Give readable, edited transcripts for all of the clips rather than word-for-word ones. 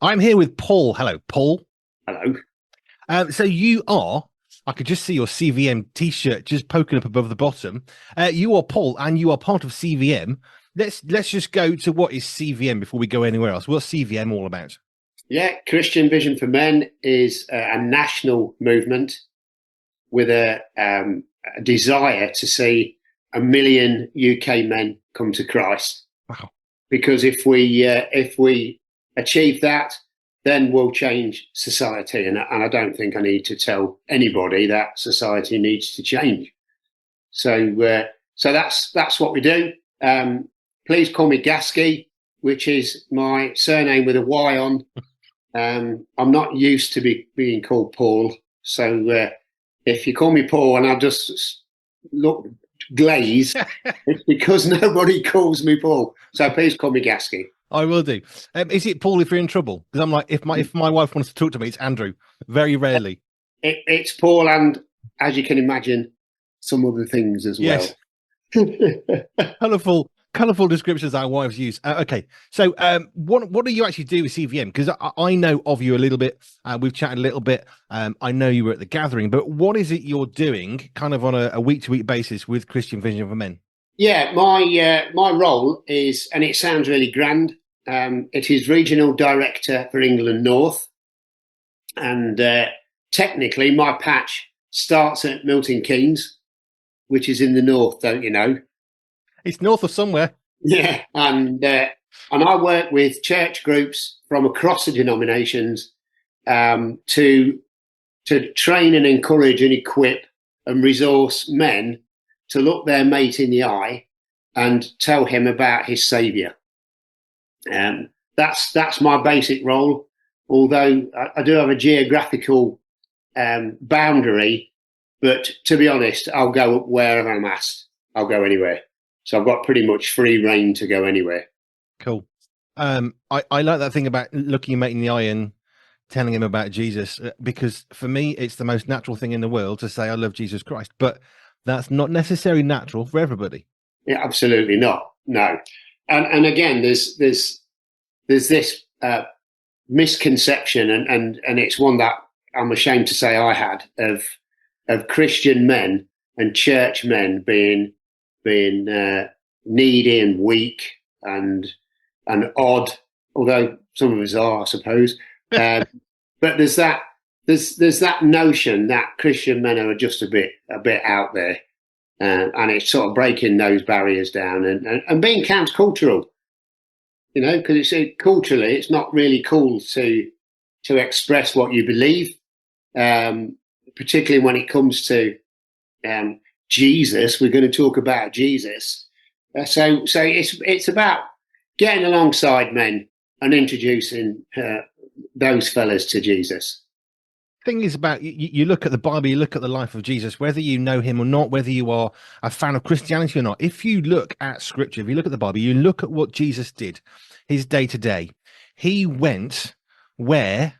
I'm here with Paul. Hello, Paul. Hello. So you are, I could just see your CVM t-shirt just poking up above the bottom. You are Paul and you are part of CVM. Let's just go to what is CVM before we go anywhere else. What's CVM all about? Yeah, Christian Vision for Men is a national movement with a desire to see 1 million UK men come to Christ. Wow. Because if we achieve that, then we'll change society. And I don't think I need to tell anybody that society needs to change. So that's what we do. Please call me Gasky, which is my surname with a Y on. I'm not used to being called Paul, so if you call me Paul and I just look glaze, it's because nobody calls me Paul. So please call me Gasky. I will do. Is it Paul if you're in trouble? Because I'm like, if my wife wants to talk to me, it's Andrew. Very rarely. It's Paul, and as you can imagine, some other things as well. Yes. Colourful descriptions our wives use. Okay, so what do you actually do with CVM? Because I know of you a little bit. We've chatted a little bit. I know you were at the gathering, but what is it you're doing, kind of on a week-to-week basis with Christian Vision for Men? Yeah, my role is, and it sounds really grand. It is regional director for England North, and technically my patch starts at Milton Keynes, which is in the north, don't you know? It's north of somewhere. Yeah, and I work with church groups from across the denominations to train and encourage and equip and resource men to look their mate in the eye and tell him about his Saviour. That's my basic role. Although I do have a geographical boundary, but to be honest, I'll go wherever I'm asked. I'll go anywhere. So I've got pretty much free reign to go anywhere. Cool. I like that thing about looking your mate in the eye and telling him about Jesus, because for me, it's the most natural thing in the world to say I love Jesus Christ, but that's not necessarily natural for everybody. Yeah, absolutely not. No. And again, there's this misconception, and it's one that I'm ashamed to say I had of Christian men and church men being needy and weak and odd, although some of us are, I suppose. But there's that notion that Christian men are just a bit out there, and it's sort of breaking those barriers down and being countercultural. You know, because culturally, it's not really cool to express what you believe, particularly when it comes to Jesus. We're going to talk about Jesus, so it's about getting alongside men and introducing those fellas to Jesus. Thing is about you look at the Bible, you look at the life of Jesus, whether you know him or not, whether you are a fan of Christianity or not. If you look at Scripture, if you look at the Bible, you look at what Jesus did, his day to day. He went where,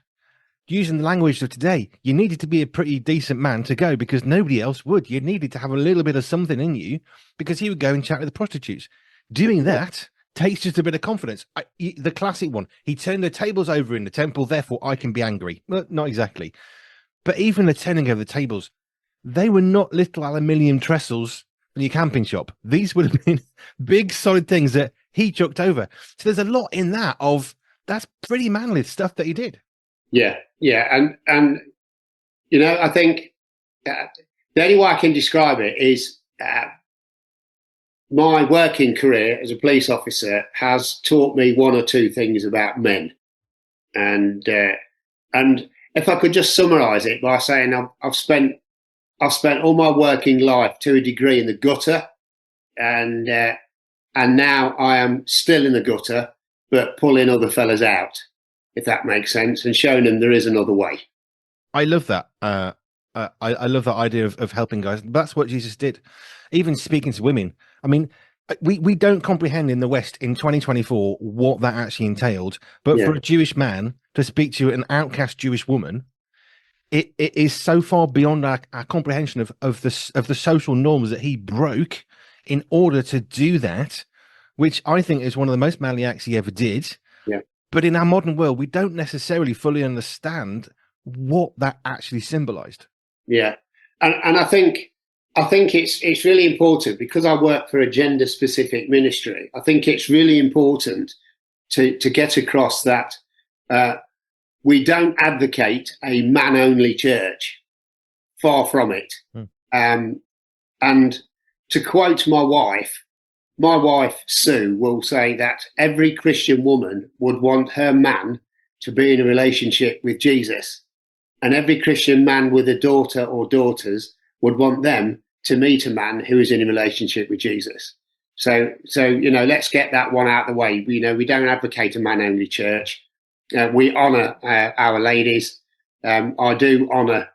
using the language of today, you needed to be a pretty decent man to go because nobody else would. You needed to have a little bit of something in you because he would go and chat with the prostitutes. Doing that takes just a bit of confidence. The classic one, he turned the tables over in the temple, therefore I can be angry. Well, not exactly. But even the turning over the tables, they were not little aluminium trestles in your camping shop. These would have been big, solid things that he chucked over. So there's a lot in that that's pretty manly stuff that he did. Yeah, and you know, I think the only way I can describe it is my working career as a police officer has taught me one or two things about men, and if I could just summarise it by saying I've spent all my working life to a degree in the gutter, and now I am still in the gutter, but pulling other fellas out, if that makes sense, and showing them there is another way. I love that. I love that idea of helping guys. That's what Jesus did. Even speaking to women. I mean, we don't comprehend in the West in 2024 what that actually entailed. But for a Jewish man to speak to an outcast Jewish woman, it is so far beyond our comprehension of the social norms that he broke in order to do that, which I think is one of the most manly acts he ever did. Yeah. But in our modern world, we don't necessarily fully understand what that actually symbolized. Yeah, and I think it's really important, because I work for a gender specific ministry. I think it's really important to get across that we don't advocate a man only church. Far from it. And to quote my wife Sue will say that every Christian woman would want her man to be in a relationship with Jesus. And every Christian man with a daughter or daughters would want them to meet a man who is in a relationship with Jesus. So let's get that one out of the way. We don't advocate a man-only church. We honour our ladies. I do honour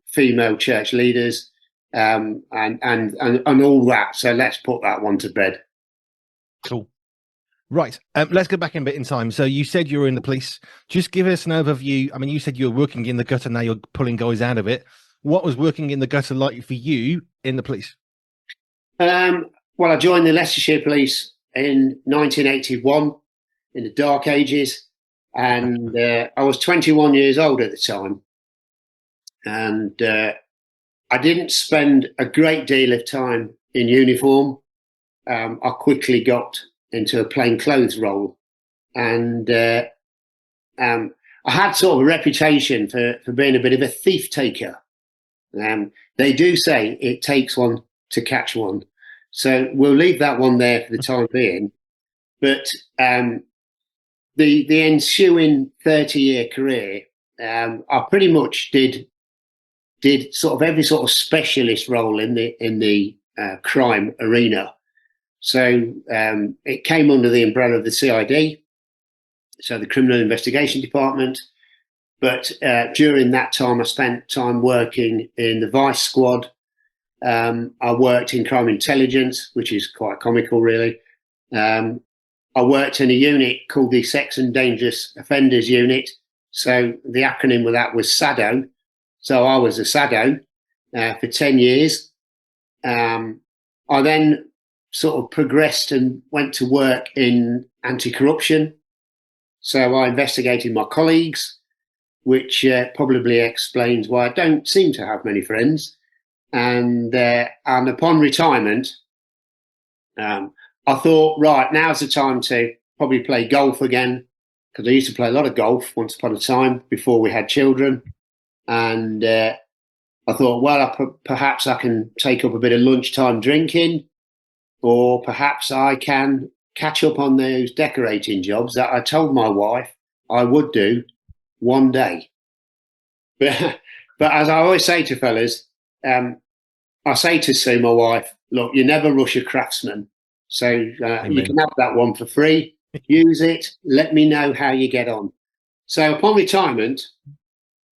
female church leaders and all that. So let's put that one to bed. Cool. Right. Let's go back a bit in time. So you said you were in the police. Just give us an overview. I mean, you said you were working in the gutter. Now you're pulling guys out of it. What was working in the gutter like for you in the police? Well, I joined the Leicestershire Police in 1981 in the dark ages. And I was 21 years old at the time. And I didn't spend a great deal of time in uniform. I quickly got into a plain clothes role. And I had sort of a reputation for being a bit of a thief taker. They do say it takes one to catch one. So we'll leave that one there for the time being. But the ensuing 30-year career, I pretty much did sort of every sort of specialist role in the crime arena. So it came under the umbrella of the CID, so the Criminal Investigation Department. But during that time, I spent time working in the Vice Squad. I worked in crime intelligence, which is quite comical, really. I worked in a unit called the Sex and Dangerous Offenders Unit. So the acronym of that was SADO. So I was a SADO for 10 years. I then sort of progressed and went to work in anti-corruption. So I investigated my colleagues, which probably explains why I don't seem to have many friends. And upon retirement, I thought, right, now's the time to probably play golf again, because I used to play a lot of golf once upon a time before we had children. And I thought, well, perhaps I can take up a bit of lunchtime drinking, or perhaps I can catch up on those decorating jobs that I told my wife I would do one day. But as I always say to fellas, I say to Sue, my wife, look, you never rush a craftsman. So you can have that one for free. Use it. Let me know how you get on. So upon retirement,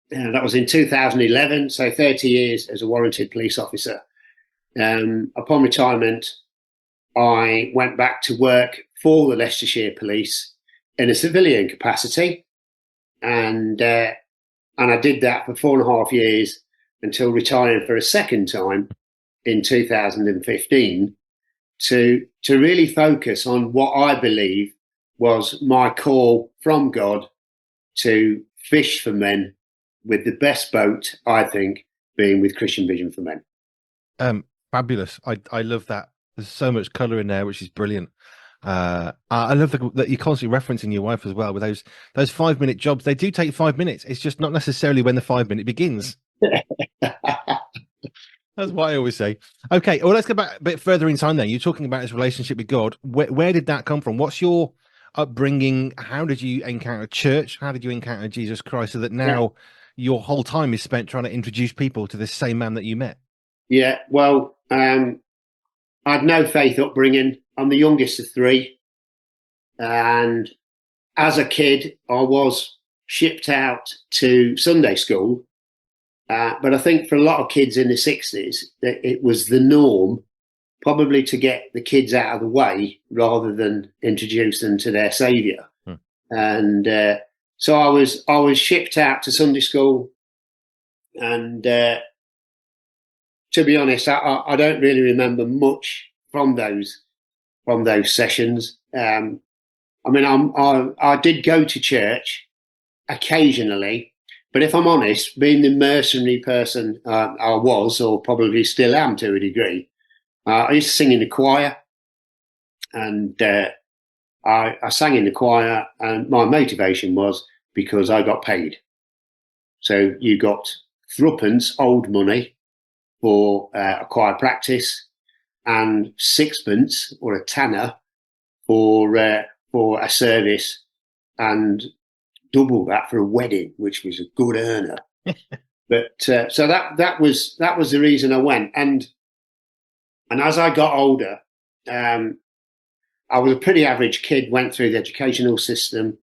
that was in 2011, so 30 years as a warranted police officer. Upon retirement, I went back to work for the Leicestershire Police in a civilian capacity. And I did that for 4.5 years until retiring for a second time in 2015 to really focus on what I believe was my call from God to fish for men, with the best boat, I think, being with Christian Vision for Men. Fabulous. I love that. There's so much colour in there, which is brilliant. I love that you're constantly referencing your wife as well with those 5-minute jobs. They do take 5 minutes. It's just not necessarily when the 5 minute begins. That's what I always say. Okay, well, let's go back a bit further in time then. You're talking about his relationship with God. Where did that come from? What's your upbringing? How did you encounter church? How did you encounter Jesus Christ, so that now your whole time is spent trying to introduce people to this same man that you met? Yeah, well, I had no faith upbringing. I'm the youngest of three. And as a kid, I was shipped out to Sunday school. But I think for a lot of kids in the 60s, it was the norm probably to get the kids out of the way rather than introduce them to their Saviour. And so I was shipped out to Sunday school. And to be honest, I don't really remember much from those sessions. I mean, I did go to church occasionally, but if I'm honest, being the mercenary person I was, or probably still am to a degree, I used to sing in the choir, and I sang in the choir, and my motivation was because I got paid. So you got threepence old money for a choir practice, and sixpence or a tanner for a service, and double that for a wedding, which was a good earner. But so that was the reason I went, and as I got older, I was a pretty average kid. Went through the educational system.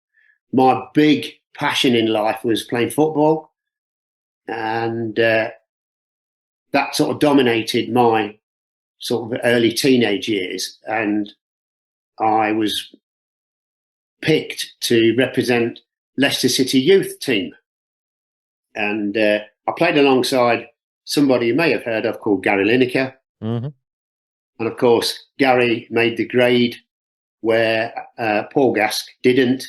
My big passion in life was playing football, and that sort of dominated my sort of early teenage years, and I was picked to represent Leicester City youth team, and I played alongside somebody you may have heard of called Gary Lineker. Mm-hmm. And of course, Gary made the grade where Paul Gask didn't.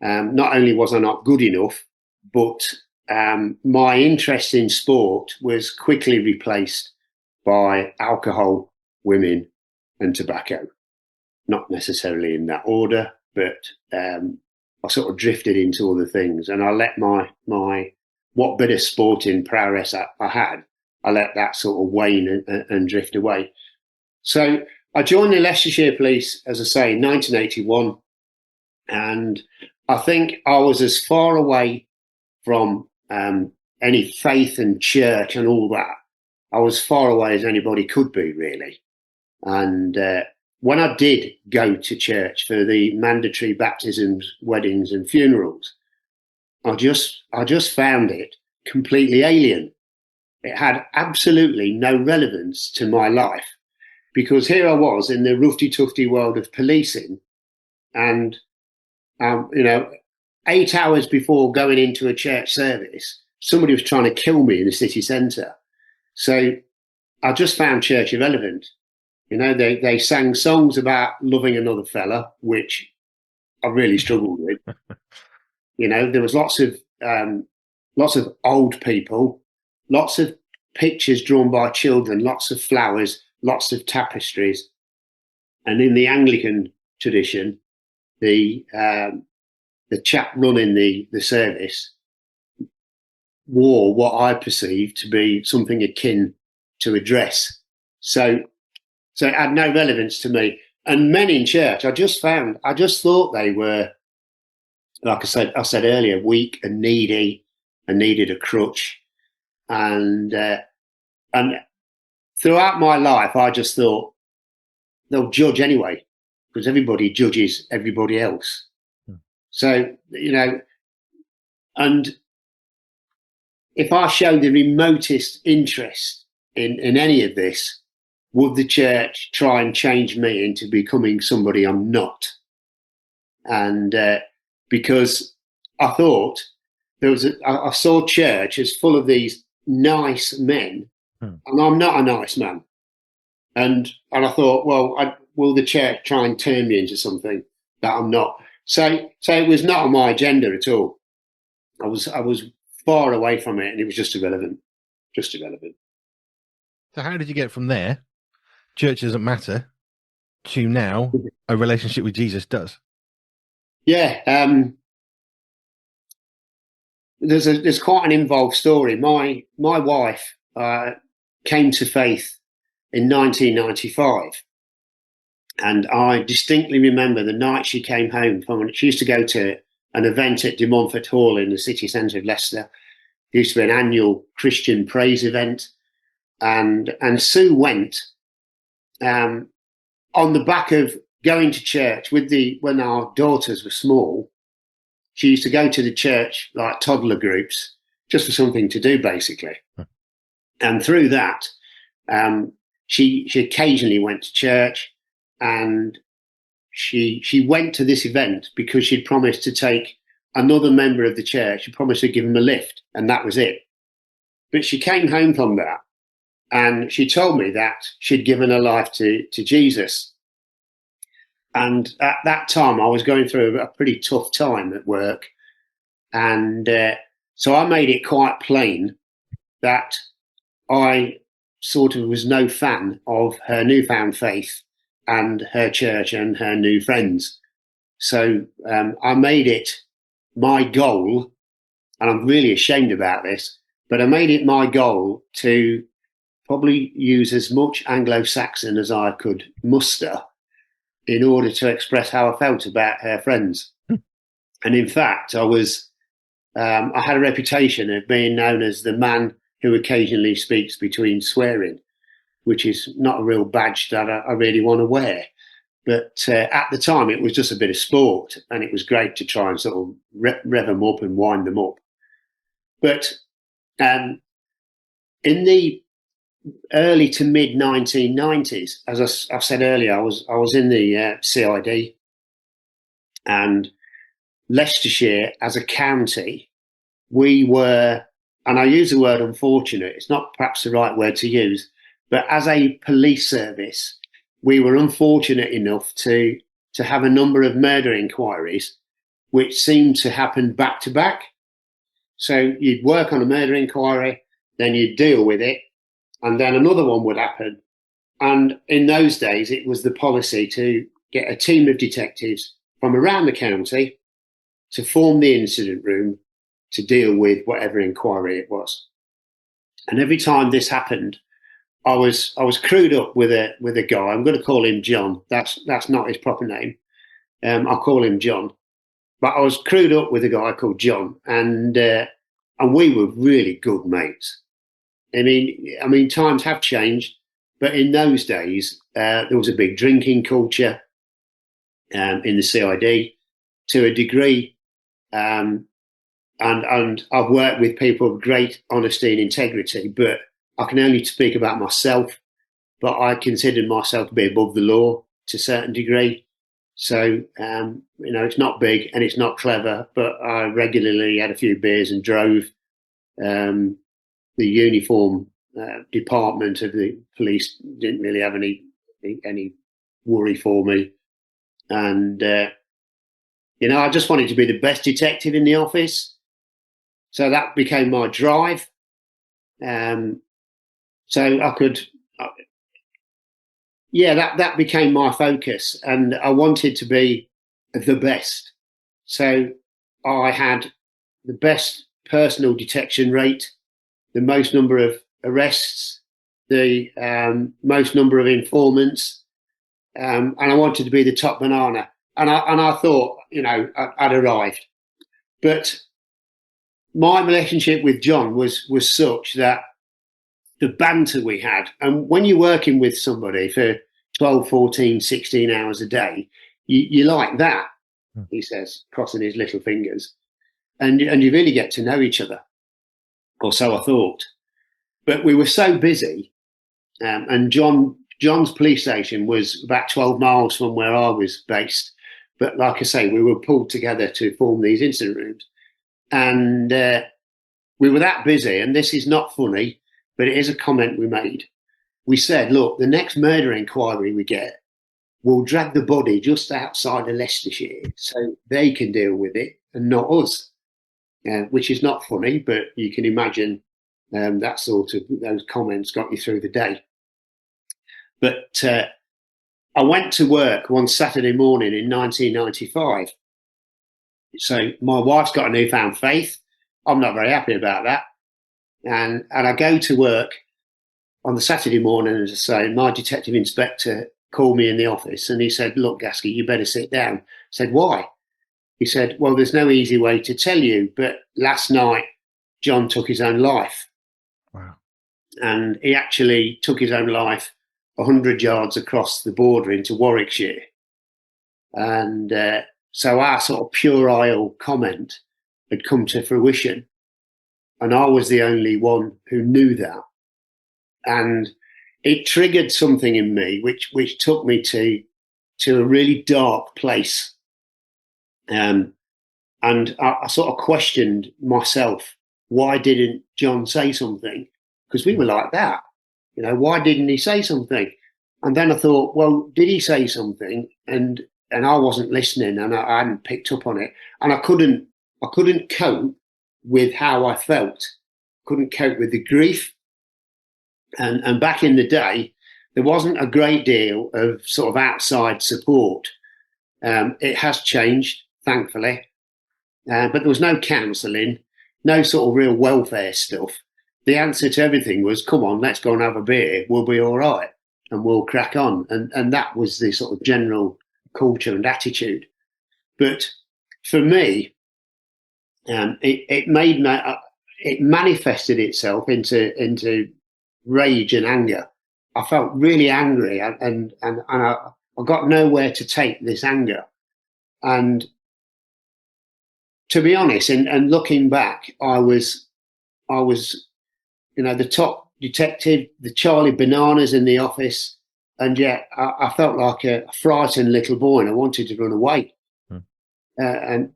Not only was I not good enough, but my interest in sport was quickly replaced by alcohol, women, and tobacco. Not necessarily in that order, but I sort of drifted into other things, and I let my what bit of sporting prowess I had, I let that sort of wane and drift away. So I joined the Leicestershire Police, as I say, in 1981, and I think I was as far away from any faith and church and all that. I was far away as anybody could be, really. And when I did go to church for the mandatory baptisms, weddings, and funerals, I just found it completely alien. It had absolutely no relevance to my life, because here I was in the roughy-tufty world of policing, and 8 hours before going into a church service, somebody was trying to kill me in the city centre. So I just found church irrelevant. They sang songs about loving another fella, which I really struggled with. There was lots of old people, lots of pictures drawn by children, lots of flowers, lots of tapestries. And in the Anglican tradition, the chap running the service wore what I perceived to be something akin to a dress. So it had no relevance to me. And men in church, I just thought they were, like I said earlier, weak and needy and needed a crutch. And throughout my life, I just thought they'll judge anyway, because everybody judges everybody else. So, and if I showed the remotest interest in any of this, would the church try and change me into becoming somebody I'm not? And because I thought I saw church as full of these nice men, and I'm not a nice man. And I thought, well, will the church try and turn me into something that I'm not? So it was not on my agenda at all. I was far away from it, and it was just irrelevant. So how did you get from there? Church doesn't matter to now a relationship with Jesus does. Yeah. There's quite an involved story. My wife came to faith in 1995. And I distinctly remember the night she came home from. She used to go to an event at De Montfort Hall in the city centre of Leicester. It used to be an annual Christian praise event. And Sue went on the back of going to church when our daughters were small. She used to go to the church like toddler groups just for something to do, basically. And through that, she occasionally went to church, and she went to this event because she'd promised to take another member of the church. She promised to give him a lift, and that was it. But she came home from that, and she told me that she'd given her life to Jesus. And at that time, I was going through a pretty tough time at work. And so I made it quite plain that I sort of was no fan of her newfound faith and her church and her new friends. So I made it my goal, and I'm really ashamed about this, but I made it my goal to probably use as much Anglo-Saxon as I could muster in order to express how I felt about her friends. And in fact, I had a reputation of being known as the man who occasionally speaks between swearing, which is not a real badge that I really want to wear. But at the time, it was just a bit of sport, and it was great to try and sort of rev them up and wind them up. But in the early to mid 1990s, as I said earlier, I was in the CID, and Leicestershire as a county, we were, and I use the word unfortunate, it's not perhaps the right word to use, but as a police service, we were unfortunate enough to have a number of murder inquiries which seemed to happen back to back. So you'd work on a murder inquiry, then you'd deal with it, and then another one would happen. And in those days, it was the policy to get a team of detectives from around the county to form the incident room to deal with whatever inquiry it was. And every time this happened, I was crewed up with a guy. I'm going to call him John. That's not his proper name. I'll call him John. But I was crewed up with a guy called John, and we were really good mates. I mean, times have changed, but in those days there was a big drinking culture in the CID to a degree, and I've worked with people of great honesty and integrity. But I can only speak about myself. But I considered myself to be above the law to a certain degree. So, it's not big and it's not clever, but I regularly had a few beers and drove the uniform department of the police. Didn't really have any worry for me. And, I just wanted to be the best detective in the office. So that became my drive. So I could... that became my focus, and I wanted to be the best. So I had the best personal detection rate, the most number of arrests, the most number of informants, and I wanted to be the top banana. And I thought, I'd arrived. But my relationship with John was such that the banter we had, and when you're working with somebody for 12, 14, 16 hours a day, you like that, he says, crossing his little fingers, and you really get to know each other, or so I thought. But we were so busy, and John's police station was about 12 miles from where I was based. But like I say, we were pulled together to form these incident rooms, and we were that busy, and this is not funny, but it is a comment we made. We said, look, the next murder inquiry we get, we'll drag the body just outside of Leicestershire so they can deal with it and not us, which is not funny, but you can imagine that sort of, those comments got you through the day. But I went to work one Saturday morning in 1995. So my wife's got a newfound faith. I'm not very happy about that. And I go to work on the Saturday morning, as I say, my detective inspector called me in the office and he said, look, Gasky, you better sit down. I said, why? He said, well, there's no easy way to tell you, but last night John took his own life. Wow. And he actually took his own life 100 yards across the border into Warwickshire. And so our sort of puerile comment had come to fruition. And I was the only one who knew that. And it triggered something in me, which took me to a really dark place. And I sort of questioned myself, why didn't John say something? Because we were like that. Why didn't he say something? And then I thought, well, did he say something? And I wasn't listening, and I hadn't picked up on it, and I couldn't cope with how I felt. Couldn't cope with the grief, and back in the day, there wasn't a great deal of sort of outside support. It has changed, thankfully, but there was no counselling, no sort of real welfare stuff. The answer to everything was, come on, let's go and have a beer. We'll be all right and we'll crack on. And that was the sort of general culture and attitude. But for me, it manifested itself into rage and anger. I felt really angry, and I got nowhere to take this anger. And to be honest, and looking back, I was, the top detective, the Charlie Bananas in the office, and yet I felt like a frightened little boy, and I wanted to run away. And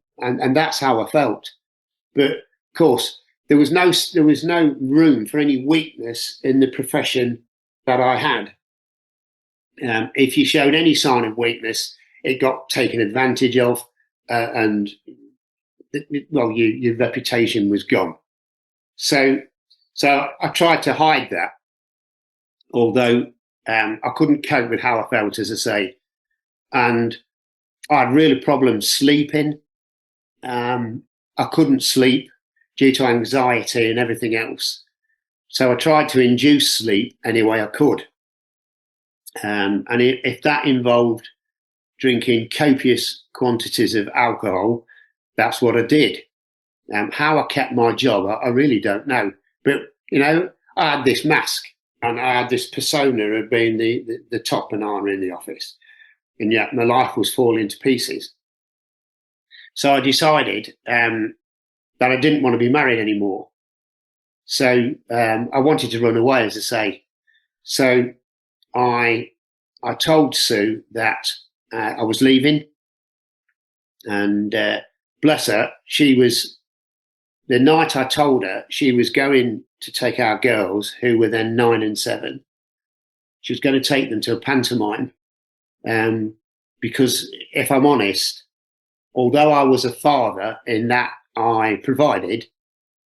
that's how I felt. But of course, there was no room for any weakness in the profession that I had. If you showed any sign of weakness, it got taken advantage of, and your reputation was gone. So I tried to hide that, although I couldn't cope with how I felt, as I say, and I had really problems sleeping. I couldn't sleep due to anxiety and everything else. So I tried to induce sleep any way I could. And if that involved drinking copious quantities of alcohol, that's what I did. How I kept my job, I really don't know. But, I had this mask and I had this persona of being the top banana in the office. And yet my life was falling to pieces. So I decided that I didn't want to be married anymore. So I wanted to run away, as I say. So I told Sue that I was leaving, and bless her, the night I told her, she was going to take our girls, who were then 9 and 7. She was going to take them to a pantomime, because if I'm honest, although I was a father in that I provided,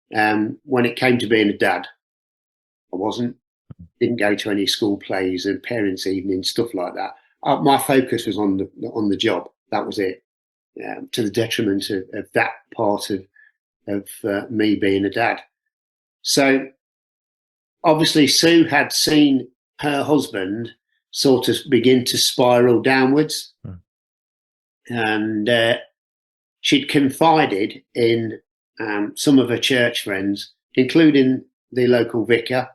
when it came to being a dad, I wasn't. Didn't go to any school plays and parents' evenings, stuff like that. My focus was on the job. That was it, to the detriment of that part of me being a dad. So obviously Sue had seen her husband sort of begin to spiral downwards, and she'd confided in some of her church friends, including the local vicar,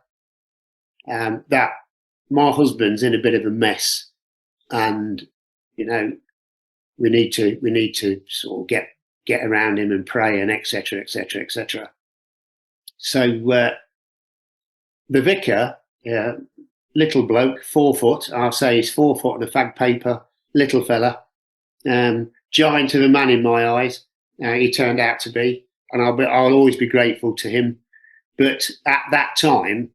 that my husband's in a bit of a mess, and we need to sort of get around him and pray, and etc. etc. etc. So the vicar, little bloke, 4 foot, I'll say he's 4 foot on a fag paper, little fella, giant of a man in my eyes. He turned out to be, and I'll always be grateful to him. But at that time,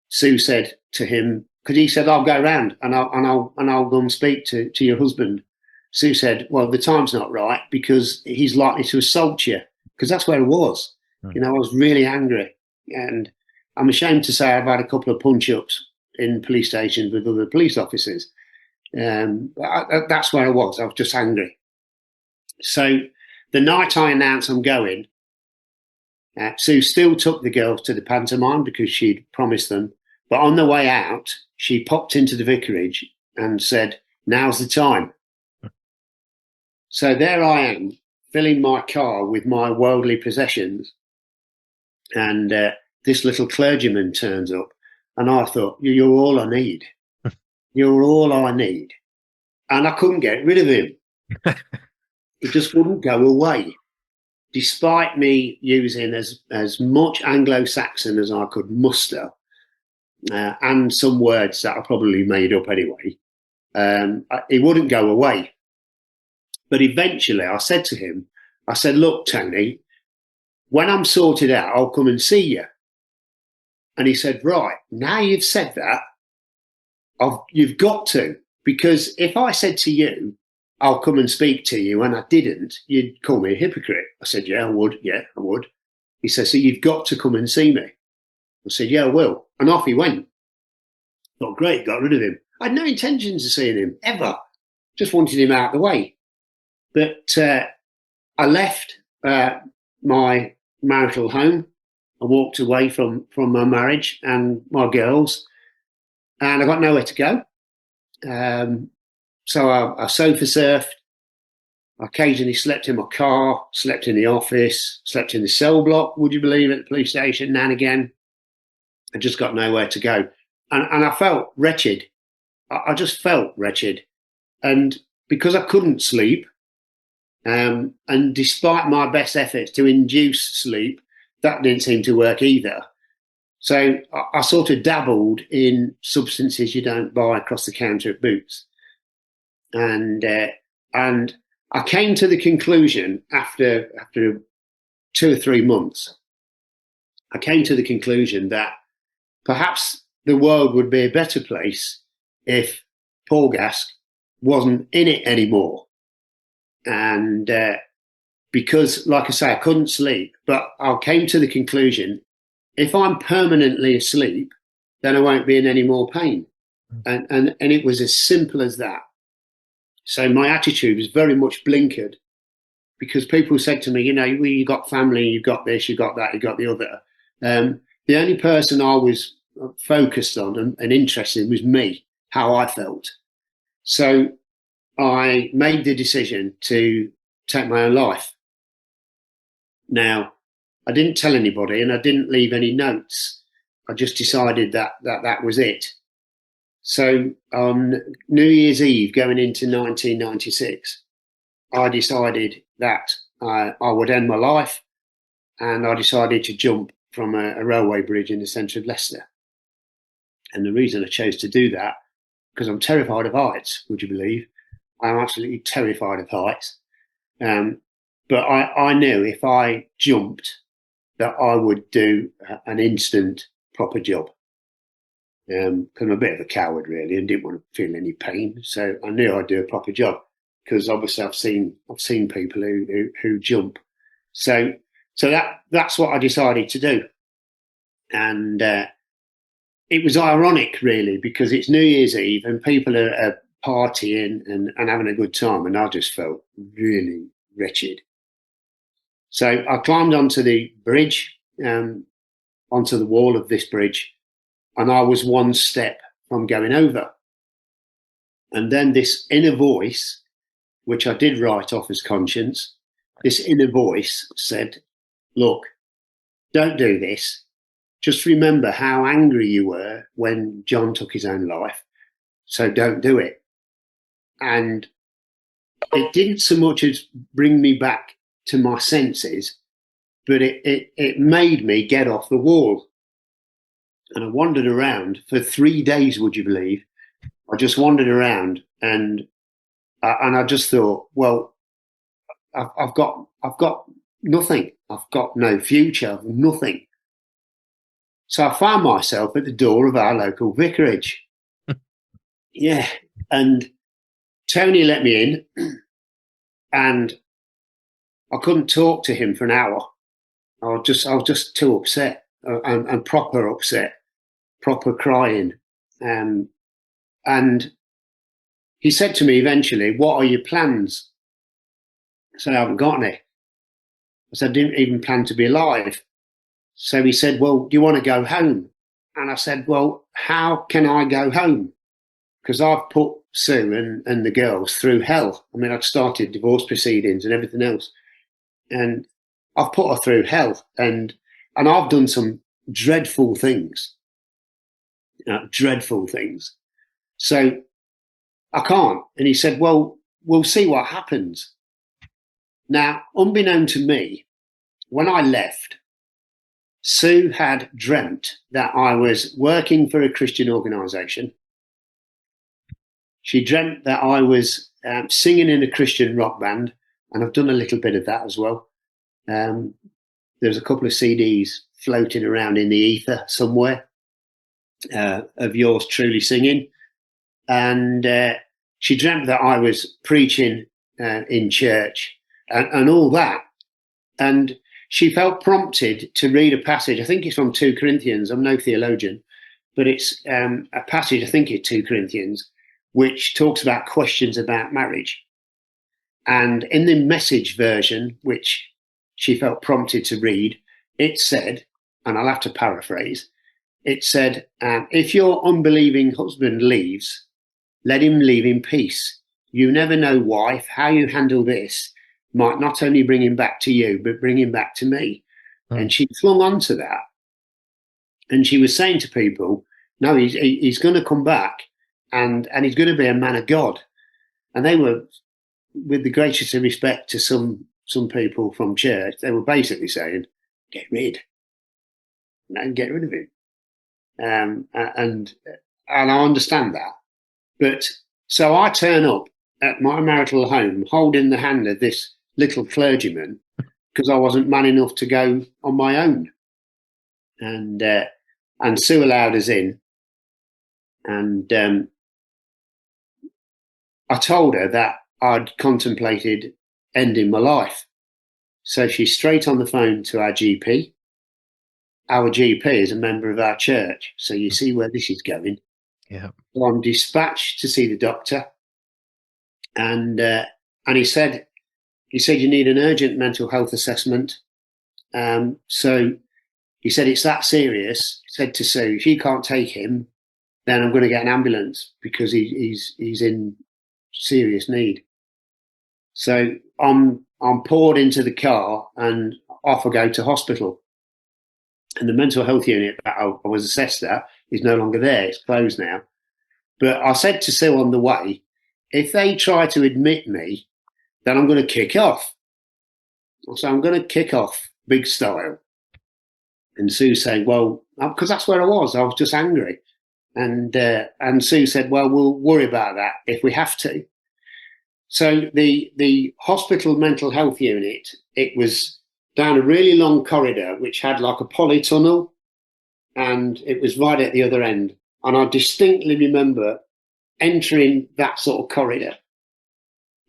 Sue said to him, because he said, "I'll go round and I'll go and speak to your husband." Sue said, "Well, the time's not right because he's likely to assault you," because that's where I was. I was really angry, and I'm ashamed to say I've had a couple of punch-ups in police stations with other police officers. That's where I was. I was just angry. So the night I announced I'm going, Sue still took the girls to the pantomime because she'd promised them. But on the way out, she popped into the vicarage and said, "Now's the time." So there I am, filling my car with my worldly possessions. And this little clergyman turns up. And I thought, "You're all I need. You're all I need." And I couldn't get rid of him. He just wouldn't go away. Despite me using as much Anglo-Saxon as I could muster, and some words that I probably made up anyway, he wouldn't go away. But eventually I said to him, "Look, Tony, when I'm sorted out, I'll come and see you." And he said, "Right, now you've said that, you've got to, because if I said to you, I'll come and speak to you, and I didn't, you'd call me a hypocrite. I said, yeah, I would. Yeah, I would. He said, so you've got to come and see me. I said, yeah, I will. And off he went. Thought, great, got rid of him. I had no intentions of seeing him, ever. Just wanted him out of the way. But I left my marital home. I walked away from my marriage and my girls, and I got nowhere to go. So I sofa surfed. I occasionally slept in my car, slept in the office, slept in the cell block, would you believe, at the police station now and again. I just got nowhere to go. And I felt wretched. I just felt wretched. And because I couldn't sleep, and despite my best efforts to induce sleep, that didn't seem to work either. So I sort of dabbled in substances you don't buy across the counter at Boots. And I came to the conclusion after 2 or 3 months, I came to the conclusion that perhaps the world would be a better place if Paul Gask wasn't in it anymore. And because, like I say, I couldn't sleep, but I came to the conclusion, if I'm permanently asleep, then I won't be in any more pain. And it was as simple as that. So my attitude was very much blinkered, because people said to me, you know, well, you got family, you got this, you got that, you got the other. The only person I was focused on and interested in was me, how I felt. So I made the decision to take my own life. Now, I didn't tell anybody and I didn't leave any notes. I just decided that was it. So on New Year's Eve, going into 1996, I decided that I would end my life, and I decided to jump from a railway bridge in the centre of Leicester. And the reason I chose to do that, because I'm terrified of heights, would you believe? I'm absolutely terrified of heights. But I knew if I jumped that I would do an instant proper job. Because I'm a bit of a coward, really, and didn't want to feel any pain. So I knew I'd do a proper job, because obviously I've seen people who jump. So that's what I decided to do. And it was ironic, really, because it's New Year's Eve and people are partying and having a good time, and I just felt really wretched. So I climbed onto the bridge, onto the wall of this bridge, and I was one step from going over. And then this inner voice, which I did write off as conscience, this inner voice said, look, don't do this. Just remember how angry you were when John took his own life. So don't do it. And it didn't so much as bring me back to my senses, but it made me get off the wall. And I wandered around for 3 days, would you believe? I just wandered around and I just thought, well, I've got nothing. I've got no future, nothing. So I found myself at the door of our local vicarage. Yeah. And Tony let me in, and I couldn't talk to him for an hour. I was just too upset, and proper upset, proper crying. And he said to me eventually, what are your plans? I said, I haven't got any. I said, I didn't even plan to be alive. So he said, well, do you want to go home? And I said, well, how can I go home? Because I've put Sue and the girls through hell. I mean, I'd started divorce proceedings and everything else. And I've put her through hell. And I've done some dreadful things. Dreadful things. So I can't. And he said, well, we'll see what happens. Now, unbeknown to me, when I left, Sue had dreamt that I was working for a Christian organisation. She dreamt that I was singing in a Christian rock band, and I've done a little bit of that as well. There's a couple of CDs floating around in the ether somewhere of yours truly singing. And she dreamt that I was preaching in church and all that. And she felt prompted to read a passage. I think it's from 2 Corinthians. I'm no theologian, but it's a passage, I think it's 2 Corinthians, which talks about questions about marriage. And in the Message version, which she felt prompted to read, it said, and I'll have to paraphrase, it said, if your unbelieving husband leaves, let him leave in peace. You never know, wife, how you handle this might not only bring him back to you, but bring him back to me. And she clung on to that. And she was saying to people, no, he's going to come back and he's going to be a man of God. And they were, with the greatest respect to some people from church, they were basically saying, get rid of him. And I understand that. But so I turn up at my marital home holding the hand of this little clergyman because I wasn't man enough to go on my own. And Sue allowed us in. And I told her that I'd contemplated ending my life. So she's straight on the phone to our GP. Our GP is a member of our church. So you see where this is going. Yeah. So I'm dispatched to see the doctor. And he said, you need an urgent mental health assessment. So he said, it's that serious. He said to Sue, if you can't take him, then I'm going to get an ambulance because he's in serious need. So I'm poured into the car and off I go to hospital. And the mental health unit that I was assessed at is no longer there. It's closed now. But I said to Sue on the way, if they try to admit me, then I'm going to kick off. So I'm going to kick off big style. And Sue said, well, because that's where I was just angry. And Sue said, well, we'll worry about that if we have to. So the hospital mental health unit, it was down a really long corridor, which had like a polytunnel, and it was right at the other end. And I distinctly remember entering that sort of corridor,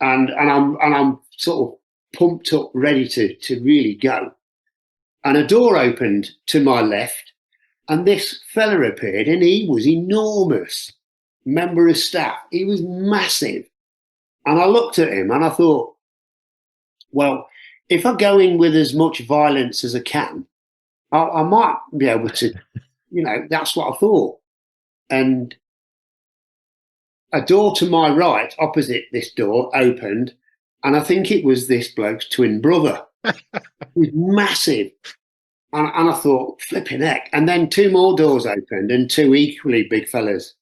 and I'm sort of pumped up, ready to really go. And a door opened to my left, and this fella appeared, and he was enormous, member of staff. He was massive. And I looked at him and I thought, well, if I go in with as much violence as I can, I might be able to, that's what I thought. And a door to my right, opposite this door, opened, and I think it was this bloke's twin brother. He was massive. And I thought, flipping heck. And then 2 more doors opened and 2 equally big fellas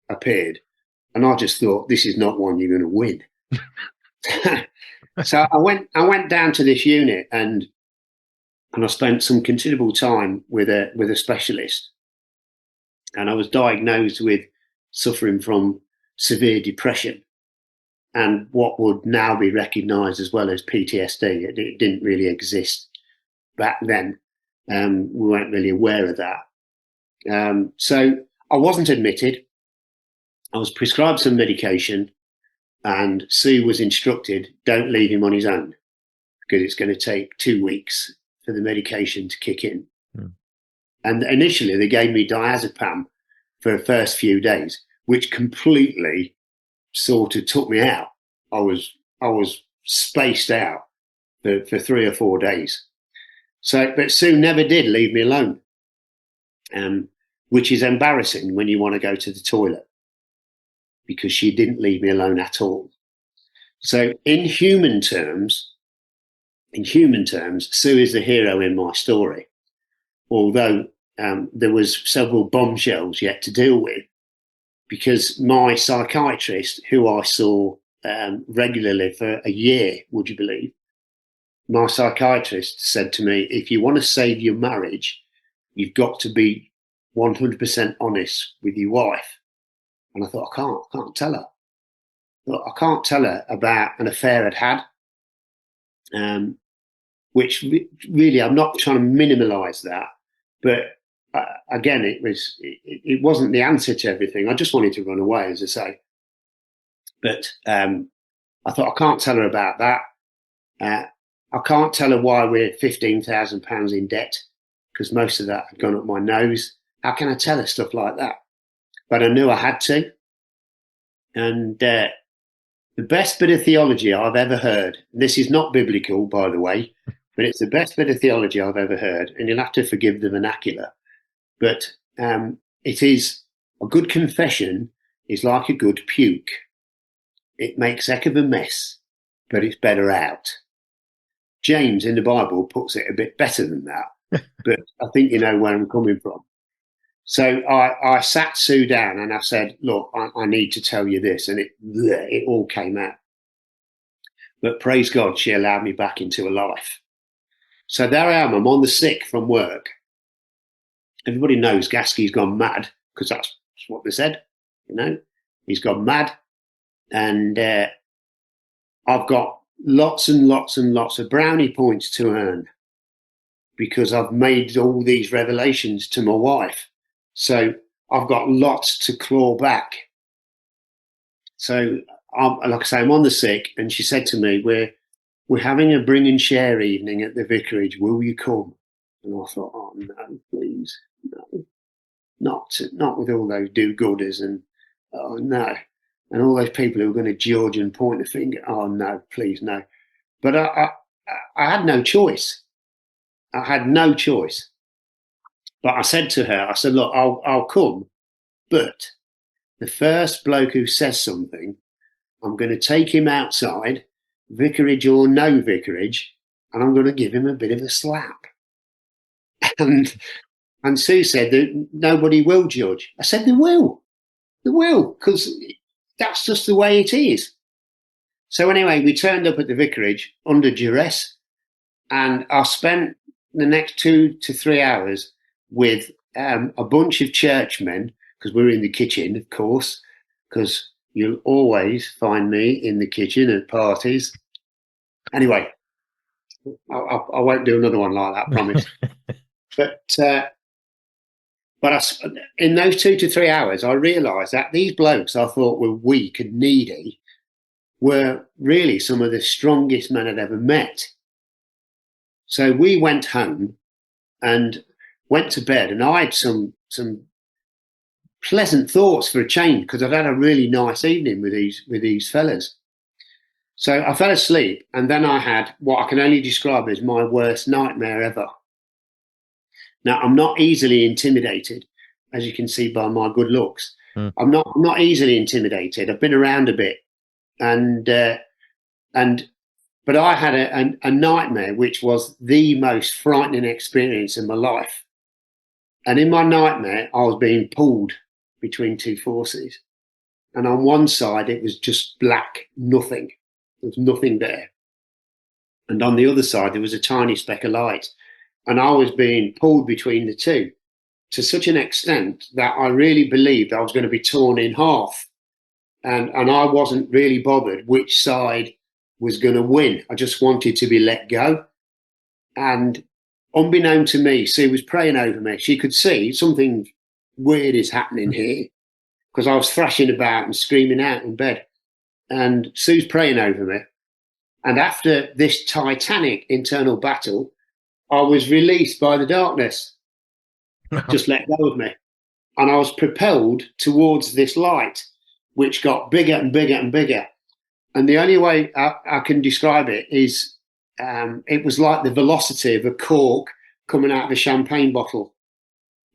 appeared. And I just thought, this is not one you're going to win. So I went down to this unit and I spent some considerable time with a specialist. And I was diagnosed with suffering from severe depression and what would now be recognised as well as PTSD. It didn't really exist back then. We weren't really aware of that. So I wasn't admitted. I was prescribed some medication, and Sue was instructed, don't leave him on his own because it's going to take 2 weeks for the medication to kick in. And initially they gave me diazepam for the first few days, which completely sort of took me out. I was spaced out for 3 or 4 days. But Sue never did leave me alone, which is embarrassing when you want to go to the toilet, because she didn't leave me alone at all. So in human terms, Sue is the hero in my story, although there was several bombshells yet to deal with, because my psychiatrist, who I saw regularly for a year, would you believe, my psychiatrist said to me, if you want to save your marriage, you've got to be 100% honest with your wife. And I thought, I can't tell her. I can't tell her about an affair I'd had, which really, I'm not trying to minimalise that. But again, it wasn't the answer to everything. I just wanted to run away, as I say. But I thought, I can't tell her about that. I can't tell her why we're £15,000 in debt, because most of that had gone up my nose. How can I tell her stuff like that? But I knew I had to. And the best bit of theology I've ever heard, and this is not biblical, by the way, but it's the best bit of theology I've ever heard, and you'll have to forgive the vernacular, but it is, a good confession is like a good puke. It makes heck of a mess, but it's better out. James in the Bible puts it a bit better than that, but I think you know where I'm coming from. So I sat Sue down and I said, look, I need to tell you this. And it all came out. But praise God, she allowed me back into her life. So there I am. I'm on the sick from work. Everybody knows Gasky's gone mad, because that's what they said. You know, he's gone mad. And I've got lots and lots and lots of brownie points to earn, because I've made all these revelations to my wife. So I've got lots to claw back. So, like I say, I'm on the sick, and she said to me, we're having a bring and share evening at the vicarage. Will you come? And I thought, oh no, please, no, not with all those do-gooders, and oh no, and all those people who are going to judge and point the finger. Oh no, please no. But I had no choice. I had no choice. But I said to her, I said, look, I'll come, but the first bloke who says something, I'm going to take him outside, vicarage or no vicarage, and I'm going to give him a bit of a slap. And Sue said that nobody will judge. I said, they will, because that's just the way it is. So anyway, we turned up at the vicarage under duress, and I spent the next 2 to 3 hours with a bunch of churchmen, because we were in the kitchen, of course, because you'll always find me in the kitchen at parties. Anyway, I won't do another one like that, promise. But in those 2 to 3 hours, I realised that these blokes I thought were weak and needy were really some of the strongest men I'd ever met. So we went home and went to bed, and I had some pleasant thoughts for a change, because I'd had a really nice evening with these fellas. So I fell asleep, and then I had what I can only describe as my worst nightmare ever. Now, I'm not easily intimidated, as you can see by my good looks. I'm not easily intimidated. I've been around a bit, but I had a nightmare which was the most frightening experience in my life. And in my nightmare, I was being pulled between two forces. And on one side, it was just black, nothing. There was nothing there. And on the other side, there was a tiny speck of light. And I was being pulled between the two to such an extent that I really believed I was going to be torn in half. And I wasn't really bothered which side was going to win. I just wanted to be let go. And unbeknown to me, Sue was praying over me. She could see something weird is happening here, because I was thrashing about and screaming out in bed. And Sue's praying over me. And after this titanic internal battle, I was released by the darkness, just let go of me. And I was propelled towards this light, which got bigger and bigger and bigger. And the only way I can describe it is it was like the velocity of a cork coming out of a champagne bottle.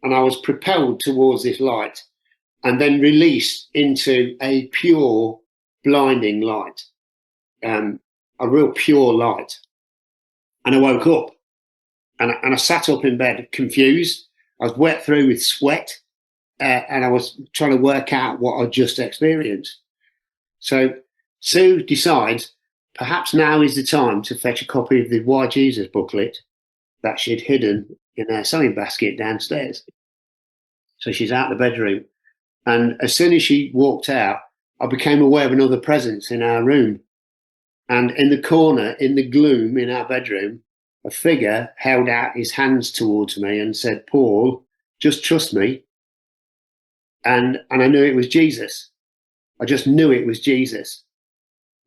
And I was propelled towards this light and then released into a pure, blinding light, a real pure light. And I woke up, and I sat up in bed confused. I was wet through with sweat, and I was trying to work out what I'd just experienced. So Sue decides perhaps now is the time to fetch a copy of the Why Jesus booklet that she'd hidden in her sewing basket downstairs. So she's out of the bedroom. And as soon as she walked out, I became aware of another presence in our room. And in the corner, in the gloom in our bedroom, a figure held out his hands towards me and said, "Paul, just trust me." And I knew it was Jesus. I just knew it was Jesus.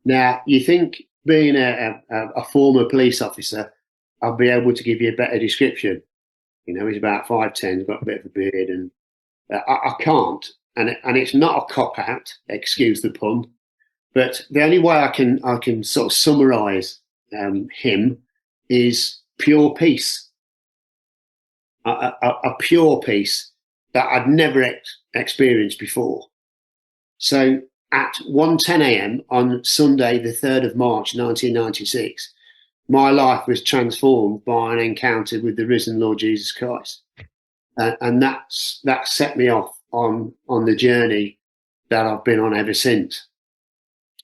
Now, you think being a former police officer, I'll be able to give you a better description. You know, he's about 5'10", he's got a bit of a beard, and I can't. And it's not a cop out, excuse the pun. But the only way I can sort of summarise him is pure peace, a pure peace that I'd never experienced before. So at 1:10 a.m. on Sunday, the 3rd of March, 1996, my life was transformed by an encounter with the risen Lord Jesus Christ, and that set me off on the journey that I've been on ever since.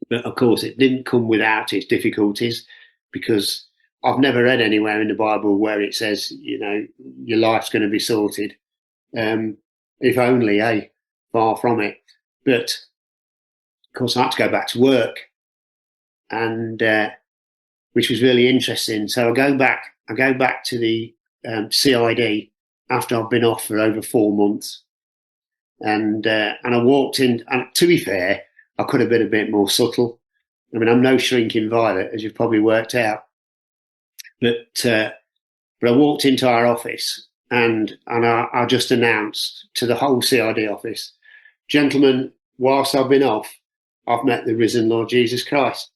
But of course, it didn't come without its difficulties, because I've never read anywhere in the Bible where it says, you know, your life's going to be sorted. If only, far from it. But of course, I had to go back to work, and which was really interesting. So I go back to the CID after I've been off for over 4 months, and I walked in. And to be fair, I could have been a bit more subtle. I mean, I'm no shrinking violet, as you've probably worked out. But I walked into our office, and I just announced to the whole CID office, gentlemen, whilst I've been off, I've met the risen Lord Jesus Christ.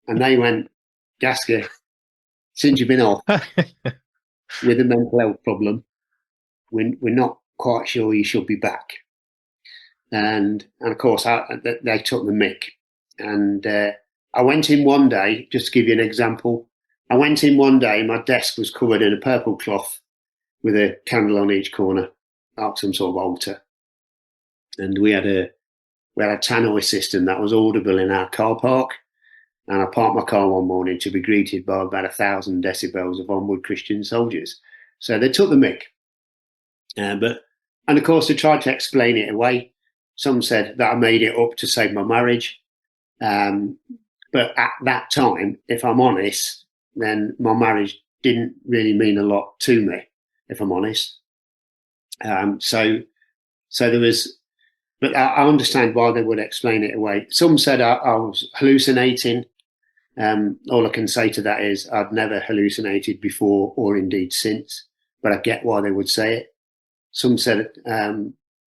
And they went, Gasky, since you've been off with a mental health problem, we're not quite sure you should be back. And of course, they took the mick. And I went in one day, just to give you an example. I went in one day, my desk was covered in a purple cloth with a candle on each corner, like some sort of altar. And we had a tannoy system that was audible in our car park. And I parked my car one morning to be greeted by about 1,000 decibels of onward Christian soldiers. So they took the mick. And of course, they tried to explain it away. Some said that I made it up to save my marriage. But at that time, if I'm honest, then my marriage didn't really mean a lot to me, if I'm honest. So there was, but I understand why they would explain it away. Some said I was hallucinating. All I can say to that is I'd never hallucinated before or indeed since, but I get why they would say it. Some said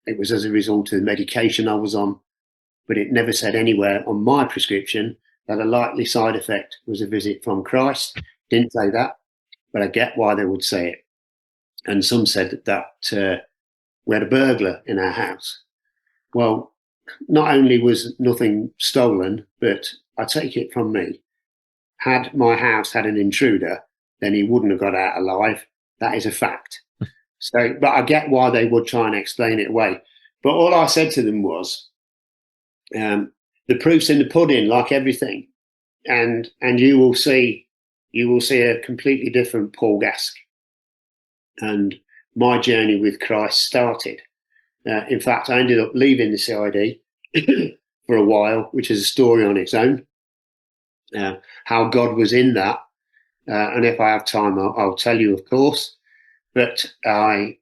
it was as a result of the medication I was on, but it never said anywhere on my prescription that a likely side effect was a visit from Christ. Didn't say that, but I get why they would say it. And some said that we had a burglar in our house. Well, not only was nothing stolen, but I take it from me, had my house had an intruder, then he wouldn't have got out alive. That is a fact. So, but I get why they would try and explain it away. But all I said to them was, the proof's in the pudding, like everything, and you will see a completely different Paul Gask. And my journey with Christ started. In fact, I ended up leaving the CID for a while, which is a story on its own. How God was in that, and if I have time, I'll tell you, of course. But I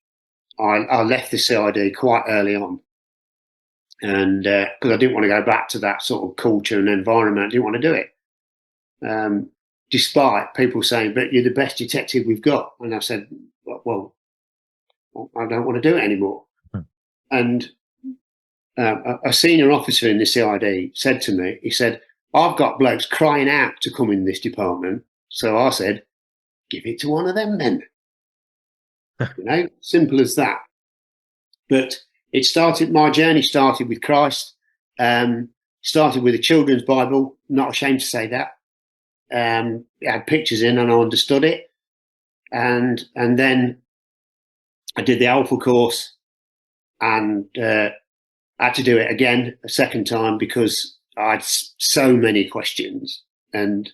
left the CID quite early on, and because I didn't want to go back to that sort of culture and environment, I didn't want to do it. Despite people saying, "But you're the best detective we've got," and I said, "Well, I don't want to do it anymore." And a senior officer in the CID said to me, he said, "I've got blokes crying out to come in this department." So I said, "Give it to one of them then." You know, simple as that. But my journey started with Christ, started with a children's Bible, not ashamed to say that. It had pictures in and I understood it. And then I did the Alpha course, and I had to do it again a second time because I had so many questions, and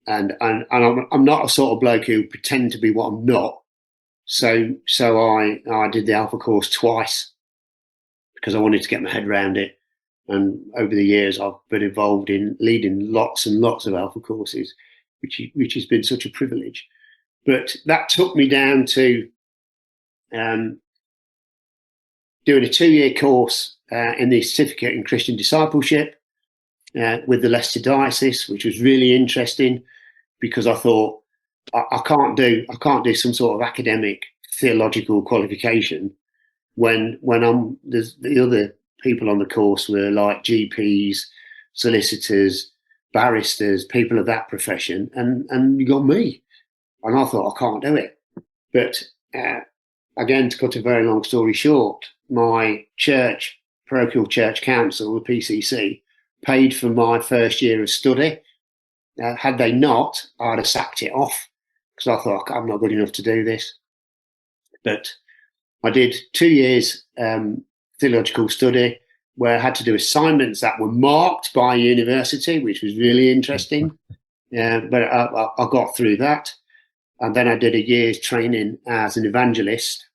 I'm not a sort of bloke who pretend to be what I'm not. So I did the Alpha course twice because I wanted to get my head around it. And over the years, I've been involved in leading lots and lots of Alpha courses, which has been such a privilege. But that took me down to doing a 2-year course in the certificate in Christian discipleship. with the Leicester Diocese, which was really interesting because I thought I can't do some sort of academic theological qualification when the other people on the course were like GPs, solicitors, barristers, people of that profession, and you got me, and I thought I can't do it. But again, to cut a very long story short, my church, parochial church council, the PCC, paid for my first year of study. Had they not, I'd have sacked it off because I thought I'm not good enough to do this. But I did 2 years theological study where I had to do assignments that were marked by university, which was really interesting. But I got through that. And then I did a year's training as an evangelist.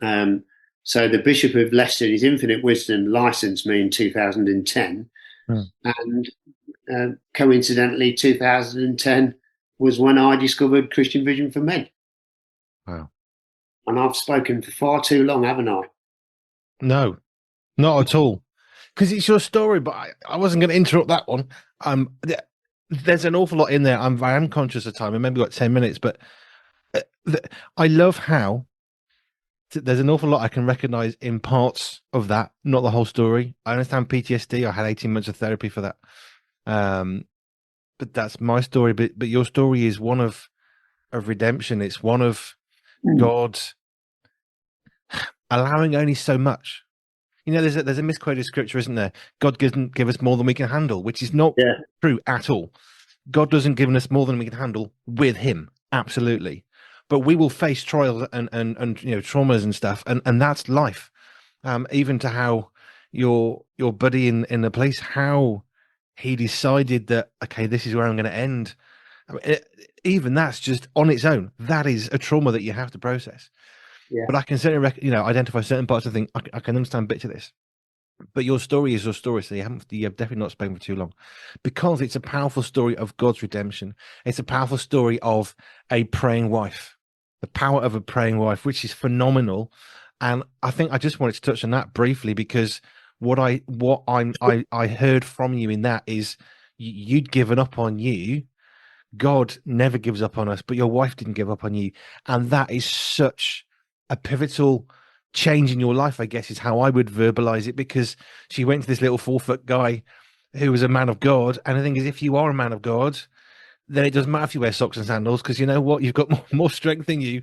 So the Bishop of Leicester, in his infinite wisdom, licensed me in 2010. And coincidentally, 2010 was when I discovered Christian Vision for Men. Wow. And I've spoken for far too long, haven't I? No, not at all. Because it's your story, but I wasn't going to interrupt that one. There's an awful lot in there. I am conscious of time. I maybe got 10 minutes, but I love how there's an awful lot I can recognize in parts of that, not the whole story. I understand PTSD. I had 18 months of therapy for that. But that's my story. But your story is one of redemption. It's one of God allowing only so much. You know, there's a misquoted scripture, isn't there? God doesn't give us more than we can handle, which is not true at all. God doesn't give us more than we can handle with Him, absolutely. But we will face trials and you know, traumas and stuff, and that's life. Even to how your buddy in the police, how he decided that, okay, this is where I'm going to end. I mean, even that's just on its own. That is a trauma that you have to process. Yeah. But I can certainly, identify certain parts of the thing. I can understand bits of this. But your story is your story, so you have definitely not spoken for too long, because it's a powerful story of God's redemption. It's a powerful story of a praying wife, the power of a praying wife, which is phenomenal. And I think I just wanted to touch on that briefly, because what I heard from you in that is you'd given up on you. God never gives up on us, but your wife didn't give up on you, and that is such a pivotal change in your life, I guess, is how I would verbalize it, because she went to this little 4-foot guy who was a man of God. And the thing is, if you are a man of God, then it doesn't matter if you wear socks and sandals, because you know what? You've got more strength in you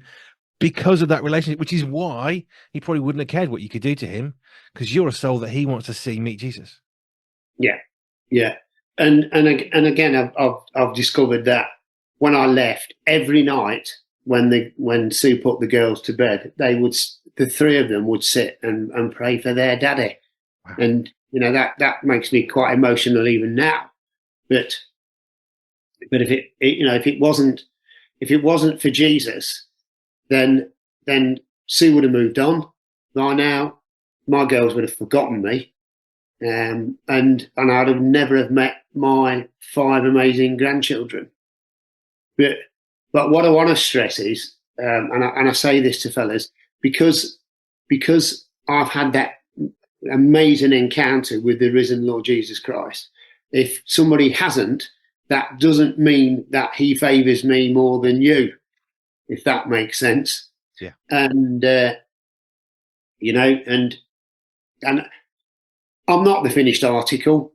because of that relationship, which is why he probably wouldn't have cared what you could do to him, because you're a soul that he wants to see meet Jesus. Yeah. Yeah. And again, I've discovered that when I left, every night when Sue put the girls to bed, the three of them would sit and pray for their daddy. Wow. And you know, that makes me quite emotional even now. But if it wasn't for Jesus, then Sue would have moved on by now. My girls would have forgotten me. And I'd have never have met my 5 amazing grandchildren. But what I want to stress is, and I say this to fellas, because I've had that amazing encounter with the risen Lord Jesus Christ. If somebody hasn't, that doesn't mean that He favours me more than you, if that makes sense. Yeah. And and I'm not the finished article,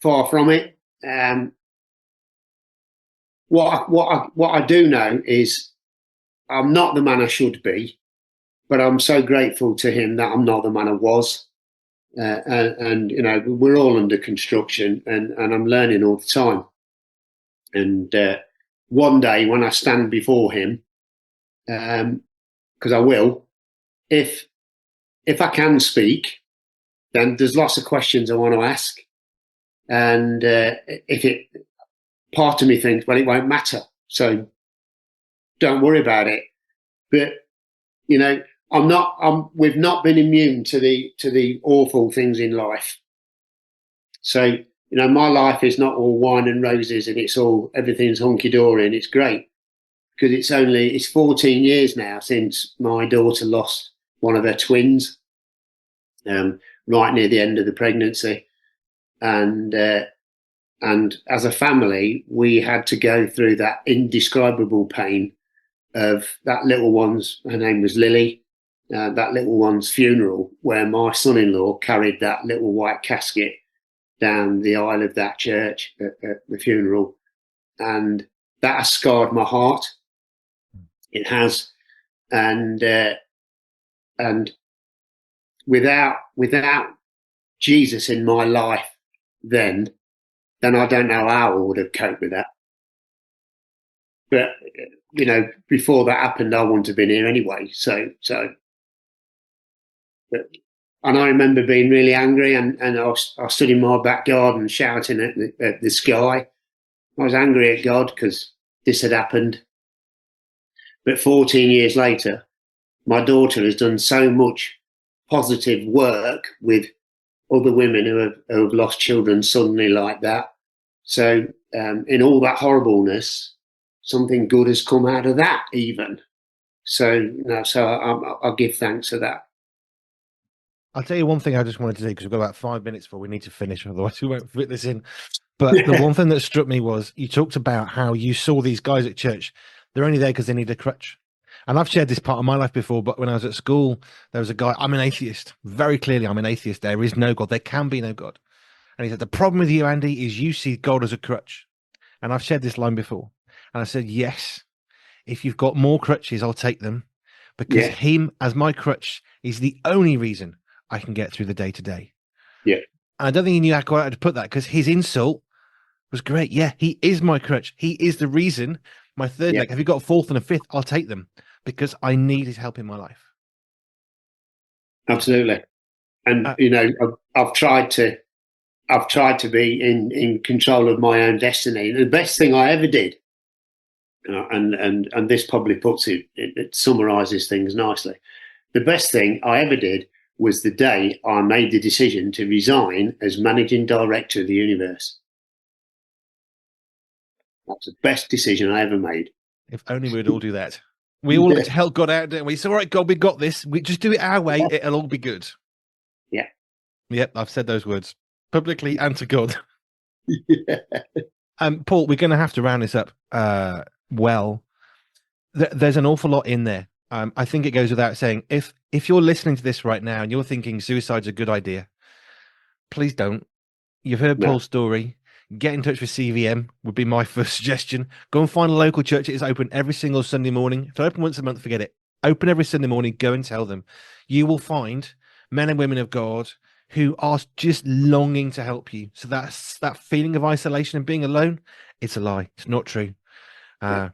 far from it. What I do know is I'm not the man I should be, but I'm so grateful to Him that I'm not the man I was. And we're all under construction, and I'm learning all the time. And one day when I stand before Him, because I will, if I can speak, then there's lots of questions I want to ask. And part of me thinks, well, it won't matter, so don't worry about it. But we've not been immune to the awful things in life. So my life is not all wine and roses, and everything's hunky dory and it's great, because it's 14 years now since my daughter lost one of her twins, right near the end of the pregnancy. and as a family, we had to go through that indescribable pain of that little one's. Her name was Lily. That little one's funeral, where my son-in-law carried that little white casket down the aisle of that church at the funeral, and that has scarred my heart. It has, and without Jesus in my life, then I don't know how I would have coped with that. But before that happened, I wouldn't have been here anyway. And I remember being really angry, and I stood in my back garden shouting at the sky. I was angry at God because this had happened. But 14 years later, my daughter has done so much positive work with other women who have lost children suddenly like that. So in all that horribleness, something good has come out of that even. So I'll give thanks for that. I'll tell you one thing I just wanted to say, because we've got about 5 minutes before we need to finish, otherwise we won't fit this in. But the one thing that struck me was you talked about how you saw these guys at church. They're only there because they need a crutch. And I've shared this part of my life before, but when I was at school, there was a guy, I'm an atheist. Very clearly, I'm an atheist. There is no God. There can be no God. And he said, the problem with you, Andy, is you see God as a crutch. And I've shared this line before. And I said, yes, if you've got more crutches, I'll take them, because him as my crutch is the only reason I can get through the day to day. Yeah. And I don't think he knew how to put that, because his insult was great. Yeah, he is my crutch. He is the reason. My third leg. Have you got a fourth and a fifth? I'll take them, because I need his help in my life. Absolutely. And I've tried to be in control of my own destiny. The best thing I ever did, and this probably puts it summarizes things nicely. The best thing I ever did was the day I made the decision to resign as managing director of the universe. That's the best decision I ever made. If only we'd all do that. We all held God out, didn't we? It's all right, God, we got this. We just do it our way. It'll all be good. Yeah. Yep, I've said those words publicly and to God. Paul, we're going to have to round this up. There's an awful lot in there. I think it goes without saying, if you're listening to this right now and you're thinking suicide's a good idea, please don't. You've heard Paul's story. Get in touch with CVM would be my first suggestion. Go and find a local church. It is open every single Sunday morning. If it's open once a month, forget it. Open every Sunday morning. Go and tell them. You will find men and women of God who are just longing to help you. So that's that feeling of isolation and being alone. It's a lie. It's not true. But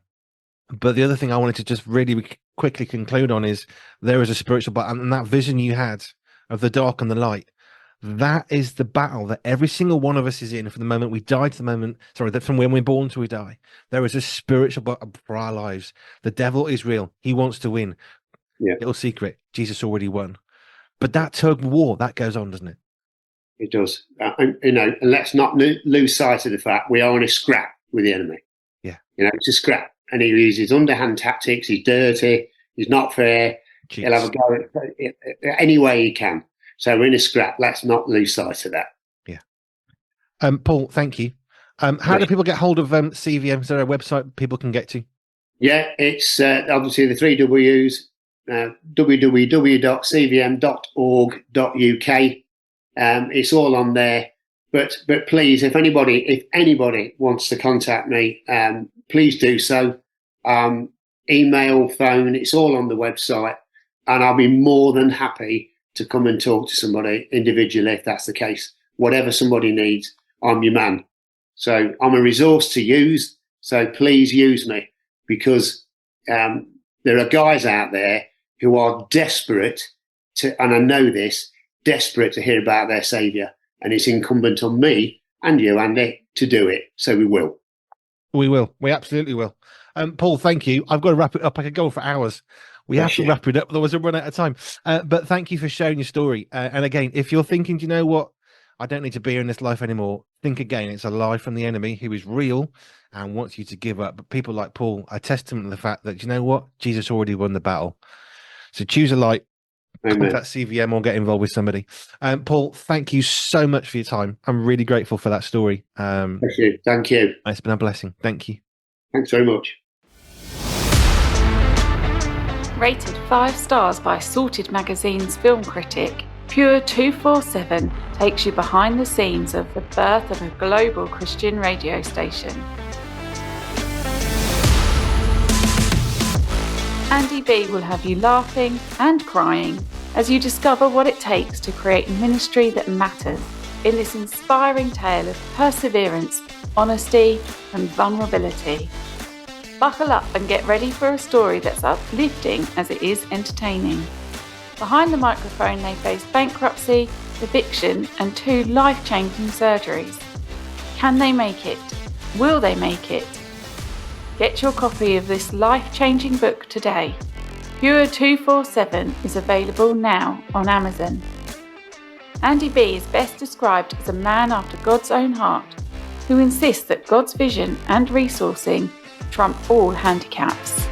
the other thing I wanted to just really quickly conclude on is there is a spiritual battle, and that vision you had of the dark and the light, that is the battle that every single one of us is in from the moment we die to the moment, that from when we're born till we die. There is a spiritual battle for our lives. The devil is real. He wants to win. Little secret, Jesus already won. But that tug of war, that goes on, doesn't it? It does. And let's not lose sight of the fact we are in a scrap with the enemy. Yeah. It's a scrap. And he uses underhand tactics. He's dirty. He's not fair. Jeez. He'll have a go at any way he can. So we're in a scrap. Let's not lose sight of that. Yeah. Paul, thank you. How do people get hold of CVM? Is there a website people can get to? Yeah, it's obviously the three W's, www.cvm.org.uk. It's all on there. But please, if anybody wants to contact me, please do so. Email, phone, it's all on the website. And I'll be more than happy to come and talk to somebody individually if that's the case. Whatever somebody needs, I'm your man. So I'm a resource to use. So please use me, because there are guys out there who are desperate to, and I know this, desperate to hear about their Saviour. And it's incumbent on me and you, Andy, to do it. So we will. We will. We absolutely will. Paul, thank you. I've got to wrap it up. I could go on for hours. We have to wrap it up, otherwise we'll run out of time. But thank you for sharing your story. And again, if you're thinking, do you know what? I don't need to be here in this life anymore. Think again. It's a lie from the enemy who is real and wants you to give up. But people like Paul are testament to the fact that, you know what? Jesus already won the battle. So choose a light, contact CVM or get involved with somebody. Paul, thank you so much for your time. I'm really grateful for that story. Thank you. It's been a blessing. Thank you. Thanks very much. Rated 5 stars by Sorted Magazine's film critic, Pure 247 takes you behind the scenes of the birth of a global Christian radio station. Andy B will have you laughing and crying as you discover what it takes to create ministry that matters in this inspiring tale of perseverance, honesty, and vulnerability. Buckle up and get ready for a story that's uplifting as it is entertaining. Behind the microphone, they face bankruptcy, eviction, and 2 life-changing surgeries. Can they make it? Will they make it? Get your copy of this life-changing book today. Pure 247 is available now on Amazon. Andy B is best described as a man after God's own heart, who insists that God's vision and resourcing trump all handicaps.